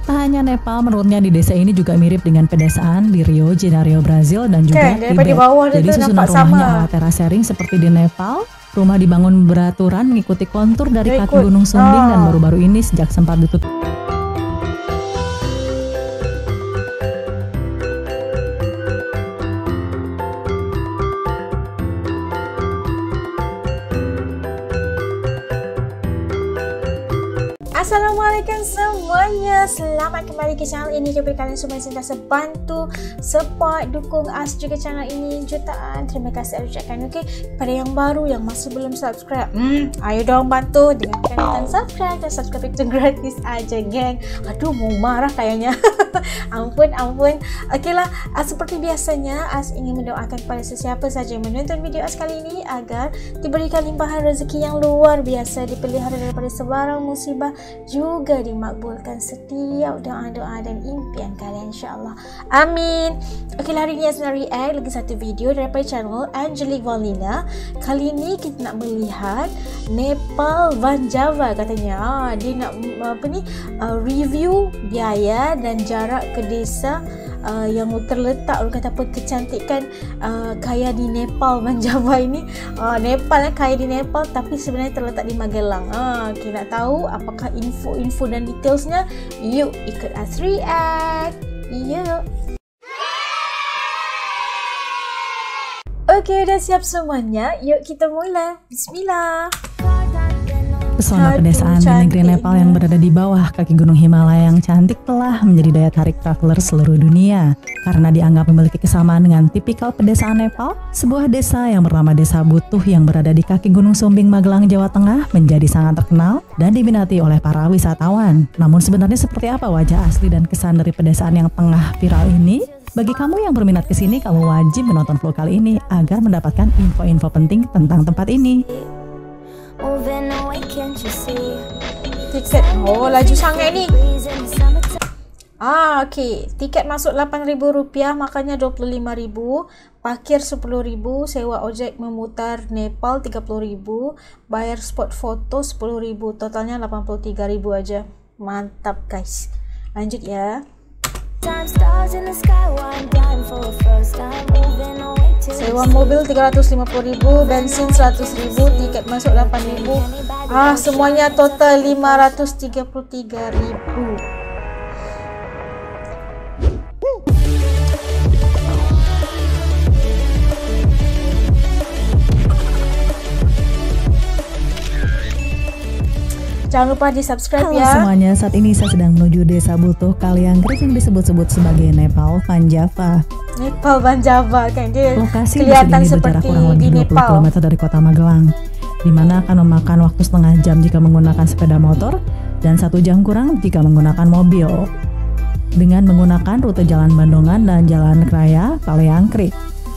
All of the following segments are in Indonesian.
Tak hanya Nepal, menurutnya di desa ini juga mirip dengan pedesaan di Rio de Janeiro, Brazil dan juga Tibet. Jadi susunan rumahnya ala terasering seperti di Nepal. Rumah dibangun beraturan mengikuti kontur dari kaki Gunung Sumbing dan baru-baru ini sejak sempat ditutup. Assalamualaikum semuanya, selamat kembali ke channel ini. Kepada kalian semua yang sentiasa bantu, support, dukung As juga channel ini, jutaan terima kasih saya ucapkan. Okey, pada yang baru yang masih belum subscribe, ayo dong bantu dengan tekan subscribe. Dan subscribe itu gratis aja, geng. Aduh, mau marah kayaknya. ampun. Okeylah, seperti biasanya As ingin mendoakan kepada sesiapa saja yang menonton video As kali ini agar diberikan limpahan rezeki yang luar biasa, dipelihara daripada sebarang musibah, juga dimakbulkan setiap doa-doa dan impian kalian, insyaAllah. Amin. Okey, hari ni saya nak react lagi satu video daripada channel Angelique Valina. Kali ni kita nak melihat Nepal Van Java katanya. Dia nak review biaya dan jarak ke desa yang terletak, orang kata apa, kecantikan kaya di Nepal Van Java ini. Nepal kaya di Nepal tapi sebenarnya terletak di Magelang. Okay, nak tahu apakah info dan detailsnya? Yuk ikut As react. Yuk. Okay, udah siap semuanya. Yuk kita mula. Bismillah. Pesona pedesaan di negeri Nepal yang berada di bawah kaki Gunung Himalaya yang cantik telah menjadi daya tarik traveler seluruh dunia. Karena dianggap memiliki kesamaan dengan tipikal pedesaan Nepal, sebuah desa yang bernama Desa Butuh yang berada di kaki Gunung Sumbing, Magelang, Jawa Tengah menjadi sangat terkenal dan diminati oleh para wisatawan. Namun sebenarnya seperti apa wajah asli dan kesan dari pedesaan yang tengah viral ini? Bagi kamu yang berminat ke sini, kamu wajib menonton vlog kali ini agar mendapatkan info-info penting tentang tempat ini. Tiket, laju sangat ni. Okey, tiket masuk RM8,000, makannya RM25,000, parkir RM10,000, sewa ojek memutar Nepal RM30,000, bayar spot foto RM10,000, totalnya RM83,000 aja. Mantap guys. Lanjut ya. Sewa mobil RM350,000, bensin RM100,000, tiket masuk RM8,000. Semuanya total RM533,000. Jangan lupa di subscribe ya. Halo semuanya, saat ini saya sedang menuju Desa Butuh Kaliangkrik yang disebut-sebut sebagai Nepal Van Java. Nepal Van Java kan dia. Lokasi kelihatan ini berjarak kurang lebih 20 km dari kota Magelang, di mana akan memakan waktu setengah jam jika menggunakan sepeda motor dan 1 jam kurang jika menggunakan mobil. Dengan menggunakan rute Jalan Bandungan dan Jalan Raya Kaliangkrik.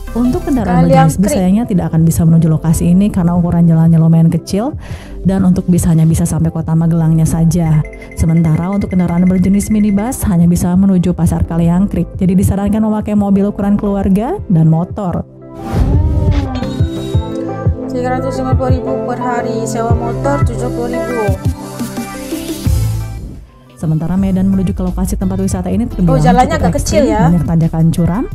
Untuk kendaraan berjenis bis sayangnya tidak akan bisa menuju lokasi ini karena ukuran jalannya lumayan kecil dan untuk bis hanya bisa sampai kota Magelangnya saja. Sementara untuk kendaraan berjenis minibus hanya bisa menuju Pasar Kaliangkrik. Jadi disarankan memakai mobil ukuran keluarga dan motor. RM350,000 per hari, sewa motor RM70,000. Sementara medan menuju ke lokasi tempat wisata ini terbilang jalannya agak kecil ya. Banyak tanjakan curam.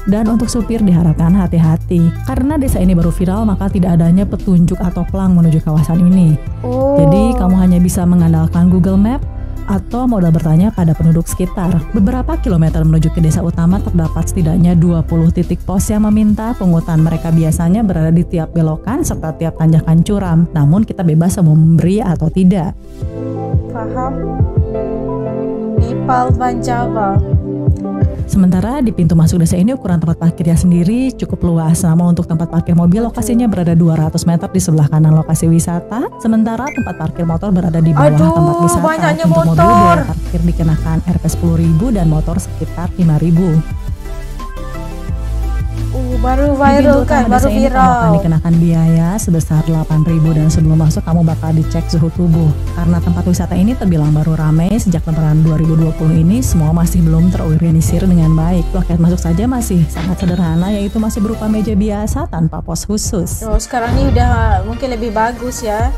Dan untuk supir diharapkan hati-hati. Karena desa ini baru viral, maka tidak adanya petunjuk atau pelang menuju kawasan ini. Jadi kamu hanya bisa mengandalkan Google Map atau modal bertanya pada penduduk sekitar. Beberapa kilometer menuju ke desa utama terdapat setidaknya 20 titik pos yang meminta pungutan. Mereka biasanya berada di tiap belokan serta tiap tanjakan curam. Namun kita bebas mau memberi atau tidak. Paham? Nepal Van Java. Sementara di pintu masuk desa ini ukuran tempat parkirnya sendiri cukup luas. Namun untuk tempat parkir mobil lokasinya berada 200 meter di sebelah kanan lokasi wisata. Sementara tempat parkir motor berada di bawah tempat wisata. Banyaknya untuk motor. mobil biaya parkir dikenakan Rp10.000 dan motor sekitar Rp5.000. Baru viral kan, baru viral. Kamu akan dikenakan biaya sebesar Rp8.000 dan sebelum masuk kamu bakal dicek suhu tubuh. Karena tempat wisata ini terbilang baru ramai sejak lebaran 2020 ini, semua masih belum terorganisir dengan baik. Loket masuk saja masih sangat sederhana, yaitu masih berupa meja biasa tanpa pos khusus. Sekarang ini udah mungkin lebih bagus ya.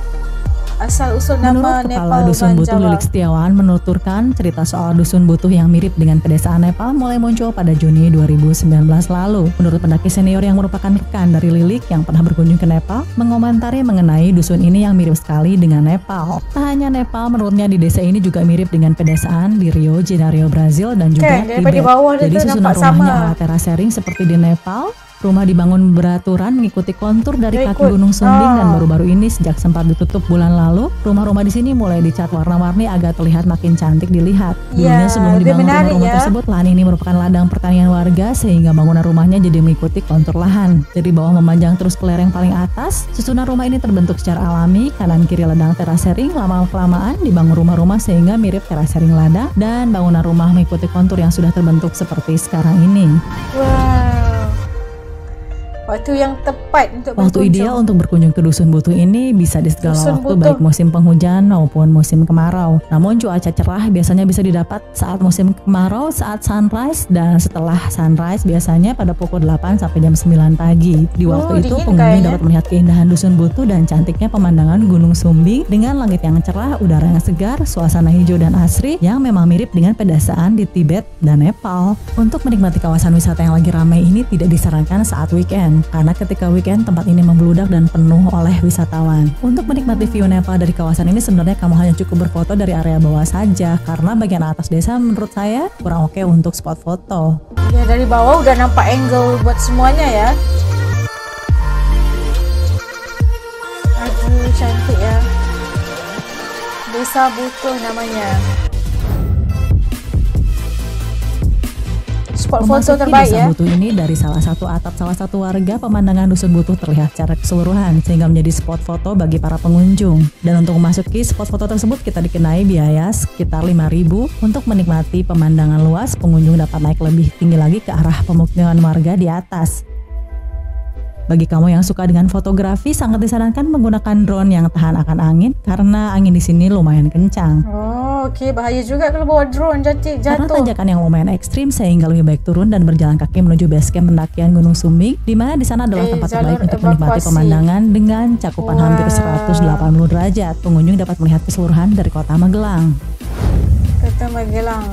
asal usul nama Menurut Nepal Kepala Dusun dan Butuh Jawa. Lilik Setiawan menuturkan cerita soal Dusun Butuh yang mirip dengan pedesaan Nepal mulai muncul pada Juni 2019 lalu. Menurut pendaki senior yang merupakan rekan dari Lilik yang pernah berkunjung ke Nepal, mengomentari mengenai dusun ini yang mirip sekali dengan Nepal. Tak hanya Nepal, menurutnya di desa ini juga mirip dengan pedesaan di Rio de Janeiro, Brazil dan juga Tibet. Jadi susunan rumahnya ala terasering seperti di Nepal. Rumah dibangun beraturan mengikuti kontur dari kaki Gunung Sumbing dan baru-baru ini sejak sempat ditutup bulan lalu, rumah-rumah di sini mulai dicat warna-warni agar terlihat makin cantik dilihat. Dulunya sebelum dibangun rumah-rumah tersebut, lahan ini merupakan ladang pertanian warga sehingga bangunan rumahnya jadi mengikuti kontur lahan. Dari bawah memanjang terus ke lereng paling atas, susunan rumah ini terbentuk secara alami, kanan kiri ladang terasering, lama-kelamaan dibangun rumah-rumah sehingga mirip terasering ladang dan bangunan rumah mengikuti kontur yang sudah terbentuk seperti sekarang ini. Waktu yang tepat untuk Waktu ideal untuk berkunjung ke Dusun Butuh ini bisa di segala waktu, baik musim penghujan maupun musim kemarau. Namun cuaca cerah biasanya bisa didapat saat musim kemarau, saat sunrise dan setelah sunrise biasanya pada pukul 8 sampai jam 9 pagi. Di waktu itu pengunjung dapat melihat keindahan Dusun Butuh dan cantiknya pemandangan Gunung Sumbing dengan langit yang cerah, udara yang segar, suasana hijau dan asri yang memang mirip dengan pedesaan di Tibet dan Nepal. Untuk menikmati kawasan wisata yang lagi ramai ini tidak disarankan saat weekend, karena ketika weekend tempat ini membludak dan penuh oleh wisatawan. Untuk menikmati view Nepal dari kawasan ini sebenarnya kamu hanya cukup berfoto dari area bawah saja, karena bagian atas desa menurut saya kurang oke untuk spot foto. Ya, dari bawah udah nampak angle buat semuanya ya. Aduh, cantik ya. Desa Butuh namanya. Spot foto terbaik Desa Butuh ini dari salah satu atap salah satu warga, pemandangan Dusun Butuh terlihat secara keseluruhan sehingga menjadi spot foto bagi para pengunjung. Dan untuk memasuki spot foto tersebut kita dikenai biaya sekitar 5.000. Untuk menikmati pemandangan luas, pengunjung dapat naik lebih tinggi lagi ke arah pemukiman warga di atas. Bagi kamu yang suka dengan fotografi, sangat disarankan menggunakan drone yang tahan akan angin karena angin di sini lumayan kencang. Oh, oke, bahaya juga kalau bawa drone jatuh. Karena tanjakan yang lumayan ekstrim sehingga lebih baik turun dan berjalan kaki menuju base camp pendakian Gunung Sumbing, di mana di sana adalah tempat terbaik untuk menikmati pemandangan dengan cakupan hampir 180 derajat. Pengunjung dapat melihat keseluruhan dari Kota Magelang. Kota Magelang.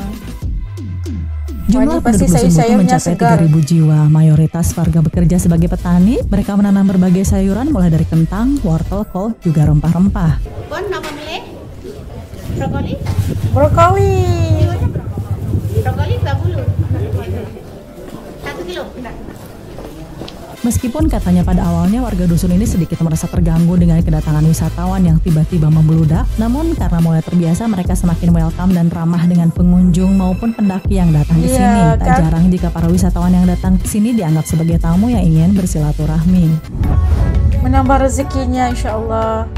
Jumlah penduduk Dusun Butuh mencapai 3.000 jiwa. Mayoritas warga bekerja sebagai petani. Mereka menanam berbagai sayuran mulai dari kentang, wortel, kol, juga rempah-rempah. Brokoli. Brokoli 20. 1 kilo. Meskipun katanya pada awalnya warga dusun ini sedikit merasa terganggu dengan kedatangan wisatawan yang tiba-tiba membludak, namun karena mulai terbiasa mereka semakin welcome dan ramah dengan pengunjung maupun pendaki yang datang di sini. Tak jarang jika para wisatawan yang datang ke sini dianggap sebagai tamu yang ingin bersilaturahmi. Menambah rezekinya insya-Allah.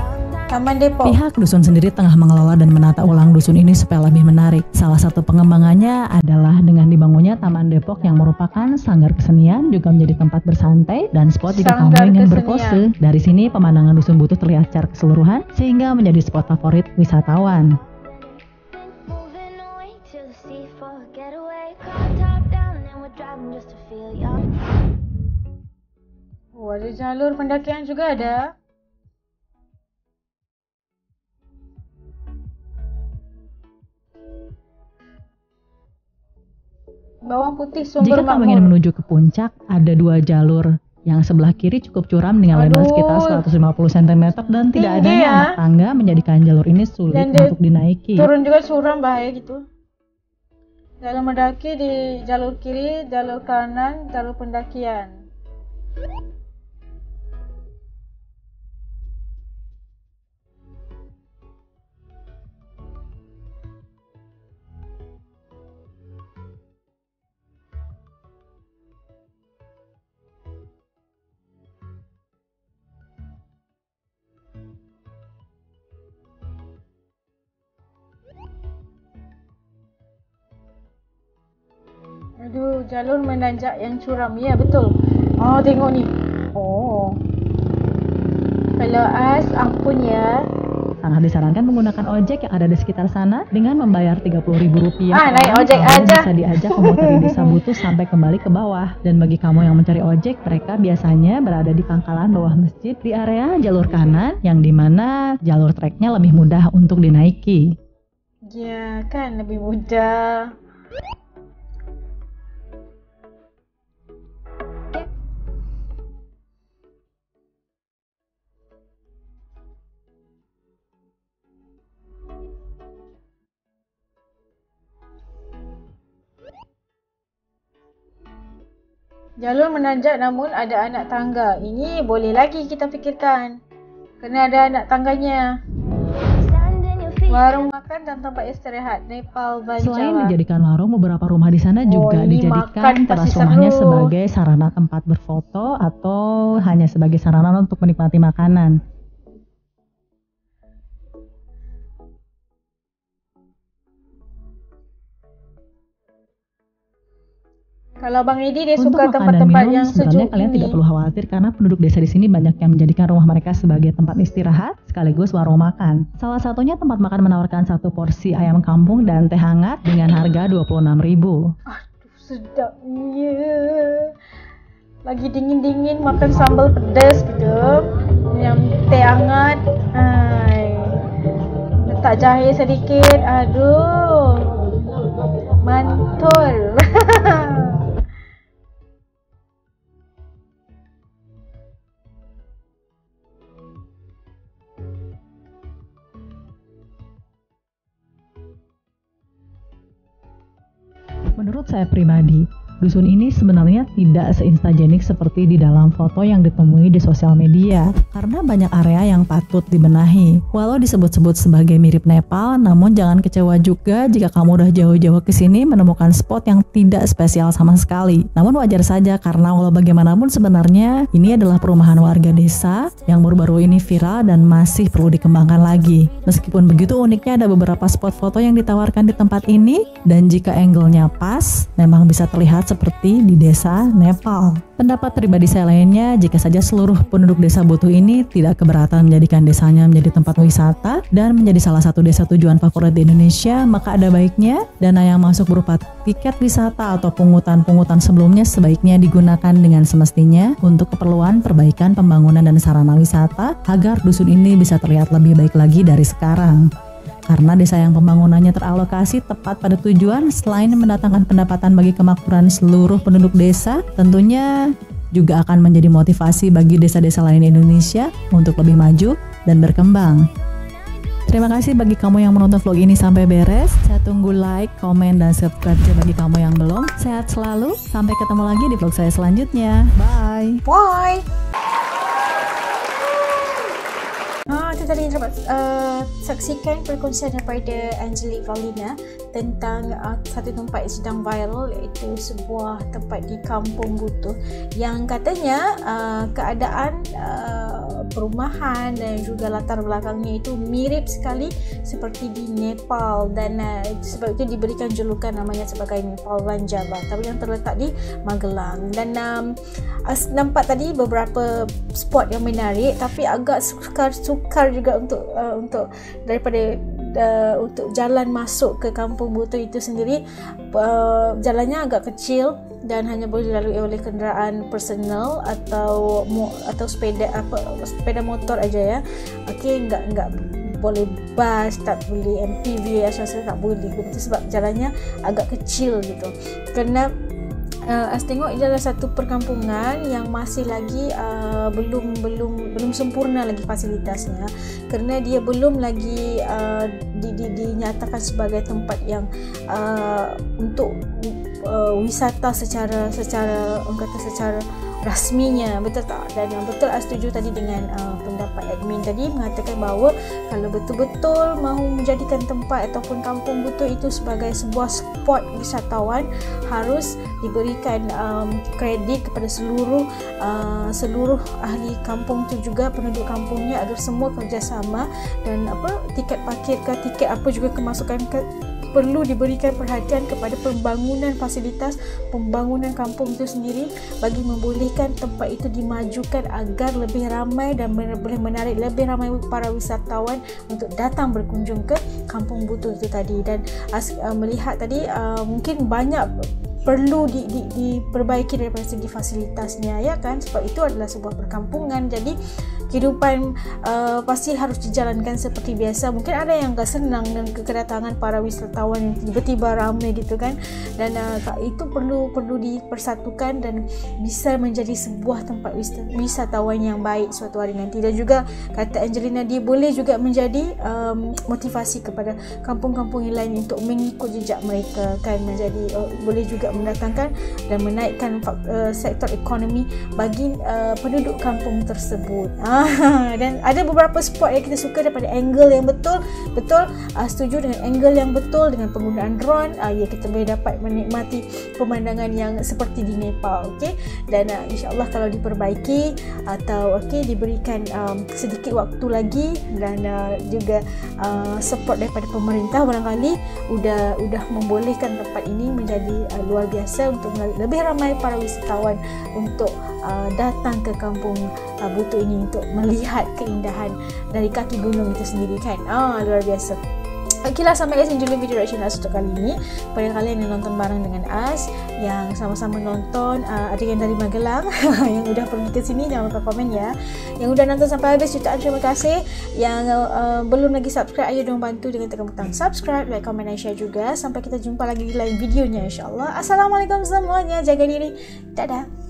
Taman Depok. Pihak dusun sendiri tengah mengelola dan menata ulang dusun ini supaya lebih menarik. Salah satu pengembangannya adalah dengan dibangunnya Taman Depok yang merupakan sanggar kesenian, juga menjadi tempat bersantai dan spot jika kamu ingin berpose. Dari sini pemandangan Dusun Butuh terlihat secara keseluruhan sehingga menjadi spot favorit wisatawan. Oh, ada jalur pendakian juga ada. Bawang putih sumber Jika kamu ingin menuju ke puncak, ada 2 jalur. Yang sebelah kiri cukup curam dengan lebar sekitar 150 cm dan tidak adanya anak tangga menjadikan jalur ini sulit untuk dinaiki. Turun juga curam, bahaya gitu. Dalam mendaki di jalur kiri, jalur kanan, jalur pendakian. Aduh, jalur menanjak yang curam. Ya, betul. Oh, tengok ni. Oh. Kalau as, ampun ya. Sangat disarankan menggunakan ojek yang ada di sekitar sana dengan membayar Rp30.000. Naik ojek kamu aja. bisa diajak memoteri desa Butuh sampai kembali ke bawah. Dan bagi kamu yang mencari ojek, mereka biasanya berada di pangkalan bawah masjid di area jalur kanan yang dimana jalur treknya lebih mudah untuk dinaiki. Ya kan, lebih mudah. Jalur menanjak namun ada anak tangga. Ini boleh lagi kita fikirkan. Kena ada anak tangganya. Warung makan dan tempat istirahat Nepal Van Selain Java. dijadikan warung, beberapa rumah di sana juga ini dijadikan makan teras pasti rumahnya seru. sebagai sarana tempat berfoto atau hanya sebagai sarana untuk menikmati makanan. Kalau Bang Edi dia Untuk suka makan dan tempat-tempat minum, yang sebenarnya sejuk kalian ini. tidak perlu khawatir karena penduduk desa di sini banyak yang menjadikan rumah mereka sebagai tempat istirahat sekaligus warung makan. Salah satunya tempat makan menawarkan satu porsi ayam kampung dan teh hangat dengan harga Rp26.000. Aduh, sedapnya. Lagi dingin-dingin makan sambal pedas gitu. Yang teh hangat. Hai. Letak jahe sedikit. Aduh. Mantul. Menurut saya pribadi, dusun ini sebenarnya tidak seinstagenik seperti di dalam foto yang ditemui di sosial media karena banyak area yang patut dibenahi. Walau disebut-sebut sebagai mirip Nepal, namun jangan kecewa juga jika kamu udah jauh-jauh ke sini menemukan spot yang tidak spesial sama sekali. Namun wajar saja karena walau bagaimanapun sebenarnya ini adalah perumahan warga desa yang baru-baru ini viral dan masih perlu dikembangkan lagi. Meskipun begitu, uniknya ada beberapa spot foto yang ditawarkan di tempat ini dan jika angle-nya pas, memang bisa terlihat seperti di desa Nepal. Pendapat pribadi saya lainnya, jika saja seluruh penduduk desa Butuh ini tidak keberatan menjadikan desanya menjadi tempat wisata dan menjadi salah satu desa tujuan favorit di Indonesia, maka ada baiknya dana yang masuk berupa tiket wisata atau pungutan-pungutan sebelumnya sebaiknya digunakan dengan semestinya untuk keperluan perbaikan pembangunan dan sarana wisata agar dusun ini bisa terlihat lebih baik lagi dari sekarang. Karena desa yang pembangunannya teralokasi tepat pada tujuan selain mendatangkan pendapatan bagi kemakmuran seluruh penduduk desa, tentunya juga akan menjadi motivasi bagi desa-desa lain di Indonesia untuk lebih maju dan berkembang. Terima kasih bagi kamu yang menonton vlog ini sampai beres. Saya tunggu like, komen, dan subscribe bagi kamu yang belum. Sehat selalu, sampai ketemu lagi di vlog saya selanjutnya. Bye! Bye. Itu tadi yang dapat saksikan perkongsian daripada Angelique Valina tentang satu tempat yang sedang viral, iaitu sebuah tempat di Kampung Butuh yang katanya keadaan perumahan dan juga latar belakangnya itu mirip sekali seperti di Nepal dan sebab itu diberikan julukan namanya sebagai Nepal Van Java, tapi yang terletak di Magelang. Dan nampak tadi beberapa spot yang menarik, tapi agak sukar juga untuk daripada untuk jalan masuk ke Kampung Butuh itu sendiri. Jalannya agak kecil dan hanya boleh dilalui oleh kenderaan personal atau sepeda motor aja ya. Okey, enggak boleh bas, tak boleh MPV, asal-asal tak boleh begitu sebab jalannya agak kecil gitu. Kerana As tengok ini adalah satu perkampungan yang masih lagi belum sempurna lagi fasilitasnya, kerana dia belum lagi dinyatakan sebagai tempat yang untuk wisata secara rasminya, betul tak? Dan betul As setuju tadi dengan pendapat admin tadi mengatakan bahawa kalau betul-betul mahu menjadikan tempat ataupun Kampung Butuh itu sebagai sebuah spot wisatawan, harus diberikan kredit kepada seluruh ahli kampung tu juga, penduduk kampungnya, agar semua kerjasama dan tiket parkir ke tiket apa juga kemasukan perlu diberikan perhatian kepada pembangunan fasilitas, pembangunan kampung itu sendiri bagi membolehkan tempat itu dimajukan agar lebih ramai dan boleh menarik lebih ramai para wisatawan untuk datang berkunjung ke Kampung Butuh itu tadi. Dan melihat tadi mungkin banyak perlu diperbaiki daripada segi fasilitasnya, ya kan, sebab itu adalah sebuah perkampungan. Jadi kehidupan pasti harus dijalankan seperti biasa. Mungkin ada yang gak senang dengan kedatangan para wisatawan yang tiba-tiba ramai gitu kan, dan itu perlu dipersatukan dan bisa menjadi sebuah tempat wisatawan yang baik suatu hari nanti. Dan juga kata Angelina, dia boleh juga menjadi motivasi kepada kampung-kampung yang lain untuk mengikut jejak mereka kan, menjadi boleh juga mendatangkan dan menaikkan sektor ekonomi bagi penduduk kampung tersebut. Dan ada beberapa spot yang kita suka daripada angle yang betul, setuju dengan angle yang betul dengan penggunaan drone. Ya, kita boleh dapat menikmati pemandangan yang seperti di Nepal. Okey, dan insyaAllah kalau diperbaiki atau diberikan sedikit waktu lagi dan juga support daripada pemerintah, barangkali udah membolehkan tempat ini menjadi luar biasa untuk menarik lebih ramai para wisatawan untuk datang ke Kampung Butuh ini untuk melihat keindahan dari kaki gunung itu sendiri kan. Luar biasa. Okeylah, sampai guys enjoy video reaction As untuk kali ini. Pada kalian yang nonton bareng dengan As, yang sama-sama nonton, ada yang dari Magelang yang udah pergi ke sini, jangan lupa komen ya. Yang udah nonton sampai habis, jutaan terima kasih. Yang belum lagi subscribe, ayo dong bantu dengan tekan butang subscribe, like, komen, dan share juga. Sampai kita jumpa lagi di lain videonya insyaAllah. Assalamualaikum semuanya, jaga diri, dadah.